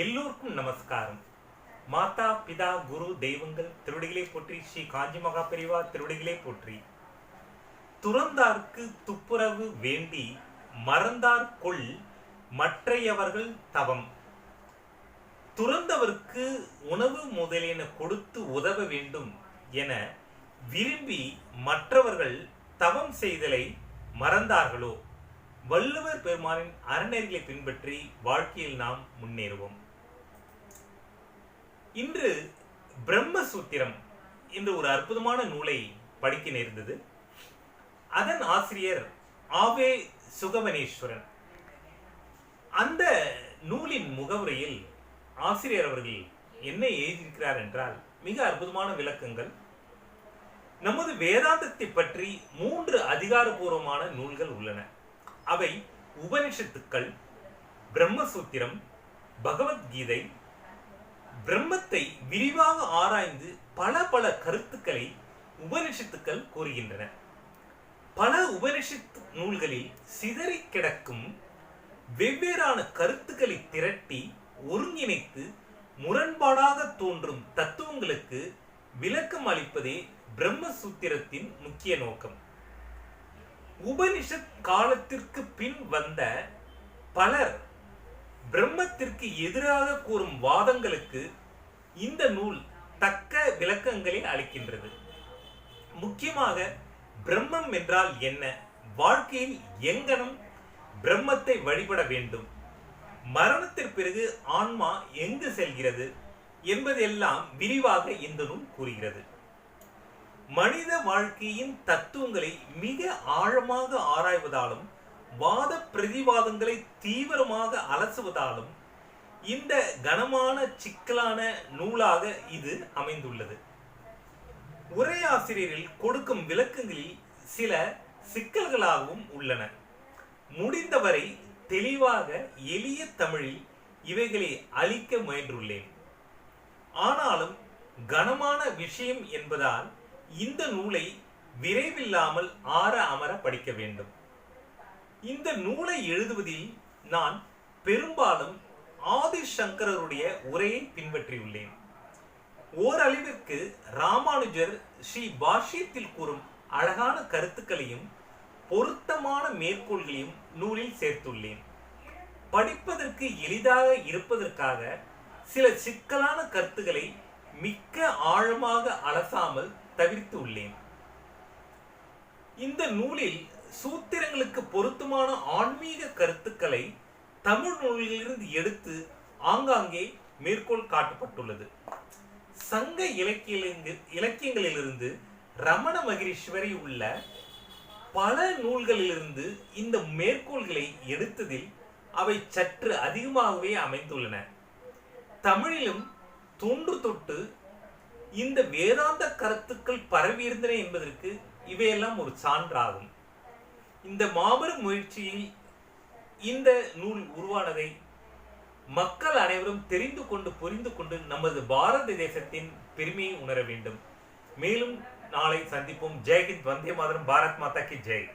எல்லோருக்கும் நமஸ்காரம். மாதா பிதா குரு தெய்வங்கள் திருவடிகளை போற்றி, ஸ்ரீ காஞ்சி மகா பெரிவா திருவடிகளை போற்றி. துறந்தார்க்கு துப்புரவு வேண்டி மறந்தார் கொள் மற்றையவர்கள் தவம். துறந்தவர்க்கு உணவு முதலியன கொடுத்து உதவ வேண்டும் என விரும்பி மற்றவர்கள் தவம் செய்தலை மறந்தார்களோ? வள்ளுவர் பெருமானின் அறநெறிகளை பின்பற்றி வாழ்க்கையில் நாம் முன்னேறுவோம். இன்று பிரம்மசூத்திரம் என்ற ஒரு அற்புதமான நூலை படிக்க நேர்ந்தது. அதன் ஆசிரியர் ஆவே சுகவனேஸ்வரன். அந்த நூலின் முகவுரையில் ஆசிரியர் அவர்கள் என்ன எழுதியிருக்கிறார் என்றால், மிக அற்புதமான விளக்கங்கள். நமது வேதாந்தத்தை பற்றி 3 அதிகாரபூர்வமான நூல்கள் உள்ளன. அவை உபனிஷத்துக்கள், பிரம்மசூத்திரம், பகவத்கீதை. பிரம்மத்தை விரிவாக ஆராய்ந்து பல கருத்துக்களை உபனிஷத்துக்கள் கூறுகின்றன. பல உபனிஷத்து நூல்களில் சிதறி கிடக்கும் வெவ்வேறான கருத்துக்களை திரட்டி ஒருங்கிணைத்து முரண்பாடாக தோன்றும் தத்துவங்களுக்கு விளக்கம் அளிப்பதே பிரம்மசூத்திரத்தின் முக்கிய நோக்கம். உபனிஷத் காலத்திற்கு பின் வந்த பலர் பிரம்மத்திற்கு எதிராக கூறும் வாதங்களுக்கு இந்த நூல் தக்க விளக்கங்களை அளிக்கின்றது. முக்கியமாக பிரம்மம் என்றால் என்ன, வாழ்க்கையில் எங்கனம் பிரம்மத்தை வழிபட வேண்டும், மரணத்திற்கு பிறகு ஆன்மா எங்கு செல்கிறது என்பதெல்லாம் விரிவாக இந்த நூல் கூறுகிறது. மனித வாழ்க்கையின் தத்துவங்களை மிக ஆழமாக ஆராய்வதாலும் வாத பிரதிவாதங்களை தீவிரமாக அலசுவதாலும் இந்த கனமான சிக்கலான நூலாக இது அமைந்துள்ளது. உரையாசிரியரில் கொடுக்கும் விளக்கங்களில் சில சிக்கல்களாகவும் உள்ளன. முடிந்தவரை தெளிவாக எளிய தமிழில் இவைகளை அளிக்க முயன்றுள்ளேன். ஆனாலும் கனமான விஷயம் என்பதால் இந்த நூலை விரைவில்லாமல் ஆற அமர படிக்க வேண்டும். இந்த நூலை எழுதுவதில் நான் பெரும்பாலும் ஆதிசங்கரருடைய உரையை பின்பற்றியுள்ளேன். ஓரளவிற்கு ராமானுஜர் ஸ்ரீ பாஷ்யத்தில் கூறும் அழகான கருத்துக்களையும் பொருத்தமான மேற்கோள்களையும் நூலில் சேர்த்துள்ளேன். படிப்பதற்கு எளிதாக இருப்பதற்காக சில சிக்கலான கருத்துக்களை மிக்க ஆழமாக அலசாமல் தவிர்த்து உள்ளேன். இந்த நூலில் சூத்திரங்களுக்கு பொருத்தமான ஆன்மீக கருத்துக்களை தமிழ் நூல்களிலிருந்து எடுத்து ஆங்காங்கே மேற்கோள் காட்டப்பட்டுள்ளது. சங்க இலக்கியங்களிலிருந்து ரமண மகரிஷி வரை உள்ள பல நூல்களிலிருந்து இந்த மேற்கோள்களை எடுத்ததில் அவை சற்று அதிகமாகவே அமைந்துள்ளன. தமிழிலும் தொன்று தொட்டு இந்த வேதாந்த கருத்துக்கள் பரவியிருந்தன என்பதற்கு இவையெல்லாம் ஒரு சான்றாகும். இந்த மாபெரும் முயற்சியில் இந்த நூல் உருவானதை மக்கள் அனைவரும் தெரிந்து கொண்டு புரிந்து கொண்டு நமது பாரத தேசத்தின் பெருமையை உணர வேண்டும். மேலும் நாளை சந்திப்போம். ஜெய் ஹிந்த், வந்தே மாதரம், பாரத் மாதா கி ஜெய்.